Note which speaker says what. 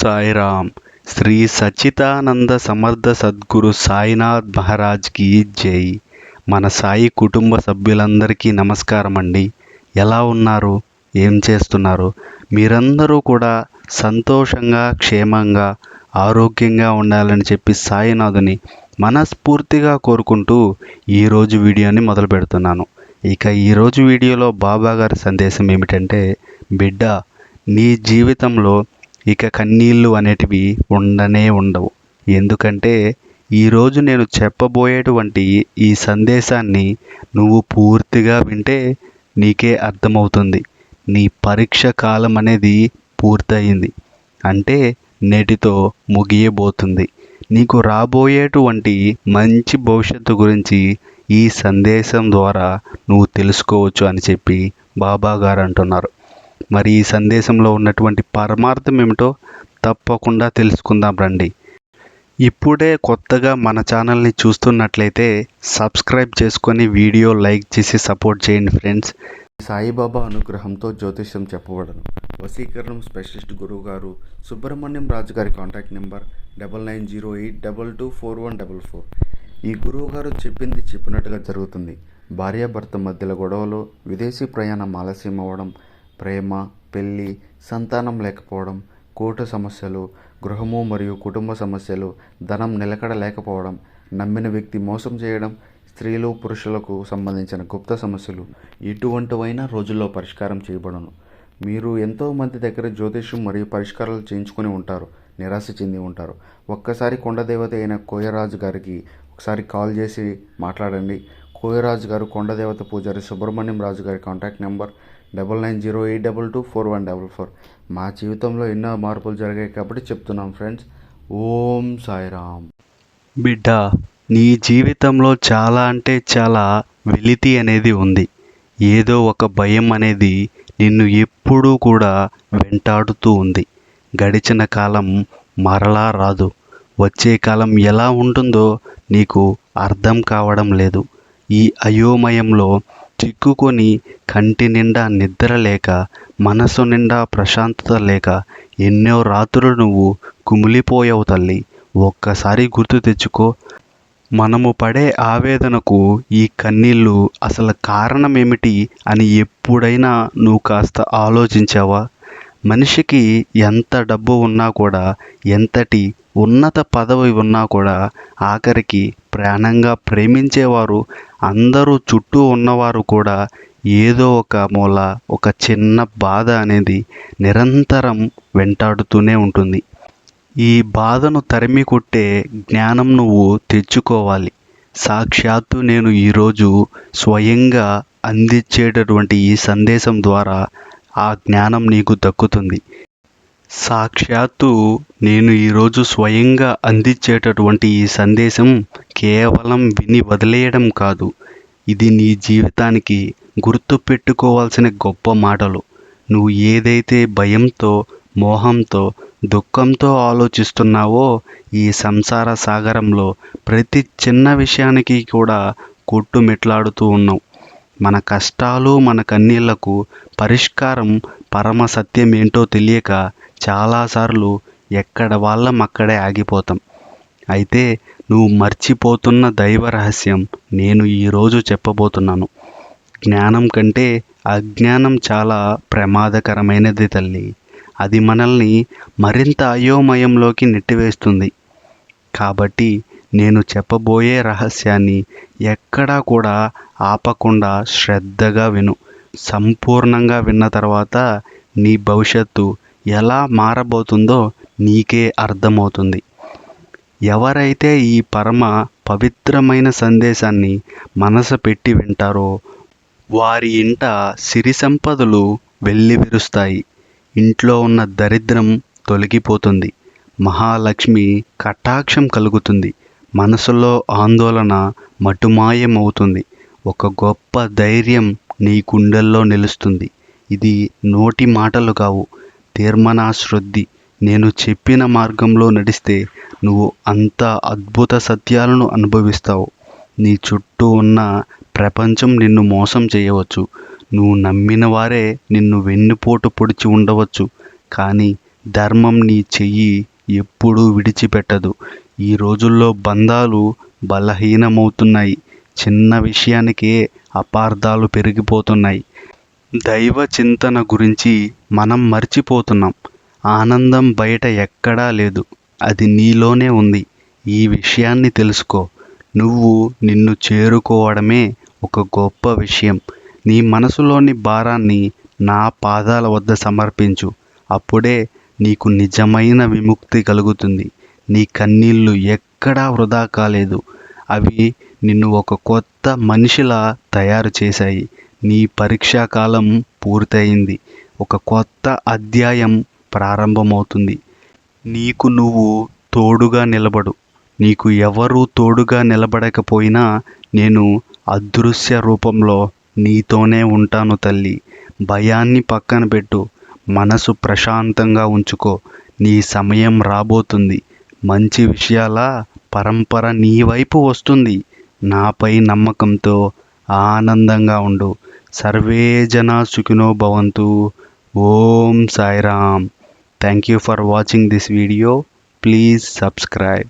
Speaker 1: సాయిరామ్. శ్రీ సచ్చిదానంద సమర్థ సద్గురు సాయినాథ్ మహారాజ్కి జై. మన సాయి కుటుంబ సభ్యులందరికీ నమస్కారం అండి. ఎలా ఉన్నారు? ఏం చేస్తున్నారు? మీరందరూ కూడా సంతోషంగా, క్షేమంగా, ఆరోగ్యంగా ఉండాలని చెప్పి సాయినాథుని మనస్ఫూర్తిగా కోరుకుంటూ ఈరోజు వీడియోని మొదలు పెడుతున్నాను. ఇక ఈరోజు వీడియోలో బాబా గారి సందేశం ఏమిటంటే, బిడ్డ, నీ జీవితంలో ఇక కన్నీళ్ళు అనేటివి ఉండనే ఉండవు. ఎందుకంటే ఈరోజు నేను చెప్పబోయేటువంటి ఈ సందేశాన్ని నువ్వు పూర్తిగా వింటే నీకే అర్థమవుతుంది. నీ పరీక్ష కాలం అనేది పూర్తయింది, అంటే నేటితో ముగియబోతుంది. నీకు రాబోయేటువంటి మంచి భవిష్యత్తు గురించి ఈ సందేశం ద్వారా నువ్వు తెలుసుకోవచ్చు అని చెప్పి బాబా గారు అంటున్నారు. మరి ఈ సందేశంలో ఉన్నటువంటి పరమార్థం ఏమిటో తప్పకుండా తెలుసుకుందాం రండి. ఇప్పుడే కొత్తగా మన ఛానల్ని చూస్తున్నట్లయితే సబ్స్క్రైబ్ చేసుకొని వీడియో లైక్ చేసి సపోర్ట్ చేయండి ఫ్రెండ్స్.
Speaker 2: సాయిబాబా అనుగ్రహంతో జ్యోతిష్యం చెప్పబడను. వశీకరణం స్పెషలిస్ట్ గురువు గారు సుబ్రహ్మణ్యం రాజు గారి కాంటాక్ట్ నెంబర్ 9908224144. ఈ గురువు గారు చెప్పింది చెప్పినట్టుగా జరుగుతుంది. భార్యాభర్త మధ్యలో గొడవలు, విదేశీ ప్రయాణం ఆలస్యం అవ్వడం, ప్రేమ, పెళ్ళి, సంతానం లేకపోవడం, కోర్టు సమస్యలు, గృహము మరియు కుటుంబ సమస్యలు, ధనం నిలకడ లేకపోవడం, నమ్మిన వ్యక్తి మోసం చేయడం, స్త్రీలు పురుషులకు సంబంధించిన గుప్త సమస్యలు ఎటువంటివైనా రోజుల్లో పరిష్కారం చేయబడను. మీరు ఎంతోమంది దగ్గర జ్యోతిష్యం మరియు పరిష్కారాలు చేయించుకొని ఉంటారు, నిరాశ చెంది ఉంటారు. ఒక్కసారి కొండదేవత అయిన కోయరాజు గారికి ఒకసారి కాల్ చేసి మాట్లాడండి. కోయరాజు గారు కొండదేవత పూజారి సుబ్రహ్మణ్యం రాజు గారి కాంటాక్ట్ నెంబర్ 9908224144. మా జీవితంలో ఎన్నో మార్పులు జరిగాయి కాబట్టి చెప్తున్నాం ఫ్రెండ్స్. ఓం సాయిరామ్.
Speaker 1: బిడ్డ, నీ జీవితంలో చాలా అంటే చాలా వెలితి అనేది ఉంది. ఏదో ఒక భయం అనేది నిన్ను ఎప్పుడూ కూడా వెంటాడుతూ ఉంది. గడిచిన కాలం మరలా రాదు. వచ్చే కాలం ఎలా ఉంటుందో నీకు అర్థం కావడం లేదు. ఈ అయోమయంలో చిక్కుకొని కంటి నిండా నిద్ర లేక, మనసు నిండా ప్రశాంతత లేక ఎన్నో రాత్రులు నువ్వు కుమిలిపోయావు తల్లి. ఒక్కసారి గుర్తు తెచ్చుకో. మనము పడే ఆవేదనకు ఈ కన్నీళ్ళు అసలు కారణం ఏమిటి అని ఎప్పుడైనా నువ్వు కాస్త ఆలోచించావా? మనిషికి ఎంత డబ్బు ఉన్నా కూడా, ఎంతటి ఉన్నత పదవి ఉన్నా కూడా, ఆఖరికి ప్రాణంగా ప్రేమించేవారు అందరూ చుట్టూ ఉన్నవారు కూడా ఏదో ఒక మూల ఒక చిన్న బాధ అనేది నిరంతరం వెంటాడుతూనే ఉంటుంది. ఈ బాధను తరిమి కొట్టే జ్ఞానం నువ్వు తెచ్చుకోవాలి. సాక్షాత్తు నేను ఈరోజు స్వయంగా అందించేటటువంటి ఈ సందేశం ద్వారా ఆ జ్ఞానం నీకు దక్కుతుంది. సాక్షాత్తు నేను ఈరోజు స్వయంగా అందించేటటువంటి ఈ సందేశం కేవలం విని వదిలేయడం కాదు. ఇది నీ జీవితానికి గుర్తు పెట్టుకోవాల్సిన గొప్ప మాటలు. నువ్వు ఏదైతే భయంతో, మోహంతో, దుఃఖంతో ఆలోచిస్తున్నావో, ఈ సంసార సాగరంలో ప్రతి చిన్న విషయానికి కూడా కొట్టుమిట్లాడుతూ ఉన్నావు. మన కష్టాలు, మన కన్నీళ్లకు పరిష్కారం, పరమ సత్యం ఏంటో తెలియక చాలాసార్లు ఎక్కడ వాళ్ళం అక్కడే ఆగిపోతాం. అయితే నువ్వు మర్చిపోతున్న దైవ రహస్యం నేను ఈరోజు చెప్పబోతున్నాను. జ్ఞానం కంటే అజ్ఞానం చాలా ప్రమాదకరమైనది తల్లి. అది మనల్ని మరింత అయోమయంలోకి నెట్టివేస్తుంది. కాబట్టి నేను చెప్పబోయే రహస్యాన్ని ఎక్కడా కూడా ఆపకుండా శ్రద్ధగా విను. సంపూర్ణంగా విన్న తర్వాత నీ భవిష్యత్తు ఎలా మారబోతుందో నీకే అర్థమవుతుంది. ఎవరైతే ఈ పరమ పవిత్రమైన సందేశాన్ని మనసు పెట్టి వింటారో వారి ఇంట సిరి సంపదలు వెల్లివిరుస్తాయి. ఇంట్లో ఉన్న దరిద్రం తొలగిపోతుంది. మహాలక్ష్మి కటాక్షం కలుగుతుంది. మనసులో ఆందోళన మటుమాయమవుతుంది. ఒక గొప్ప ధైర్యం నీ గుండెల్లో నిలుస్తుంది. ఇది నోటి మాటలు కావు, తీర్మానశుద్ధి. నేను చెప్పిన మార్గంలో నడిస్తే నువ్వు అంత అద్భుత సత్యాలను అనుభవిస్తావు. నీ చుట్టూ ఉన్న ప్రపంచం నిన్ను మోసం చేయవచ్చు. నువ్వు నమ్మిన వారే నిన్ను వెన్నుపోటు పొడిచి ఉండవచ్చు. కానీ ధర్మం నీ చెయ్యి ఎప్పుడూ విడిచిపెట్టదు. ఈ రోజుల్లో బంధాలు బలహీనమవుతున్నాయి. చిన్న విషయానికే అపార్థాలు పెరిగిపోతున్నాయి. దైవ చింతన గురించి మనం మర్చిపోతున్నాం. ఆనందం బయట ఎక్కడా లేదు, అది నీలోనే ఉంది. ఈ విషయాన్ని తెలుసుకో. నువ్వు నిన్ను చేరుకోవడమే ఒక గొప్ప విషయం. నీ మనసులోని భారాన్ని నా పాదాల వద్ద సమర్పించు. అప్పుడే నీకు నిజమైన విముక్తి కలుగుతుంది. నీ కన్నీళ్ళు ఎక్కడా వృధా కాలేదు. అవి నిన్ను ఒక కొత్త మనిషిలా తయారు చేశాయి. నీ పరీక్షా కాలం పూర్తయింది. ఒక కొత్త అధ్యాయం ప్రారంభమవుతుంది. నీకు నువ్వు తోడుగా నిలబడు. నీకు ఎవరూ తోడుగా నిలబడకపోయినా నేను అదృశ్య రూపంలో నీతోనే ఉంటాను తల్లి. భయాన్ని పక్కన పెట్టు. మనసు ప్రశాంతంగా ఉంచుకో. నీ సమయం రాబోతుంది. మంచి విషయాల పరంపర నీ వైపు వస్తుంది. నాపై నమ్మకంతో ఆనందంగా ఉండు. సర్వే జనా సుఖినో భవంతు. ఓం Sairam. Thank you for watching this video. Please subscribe.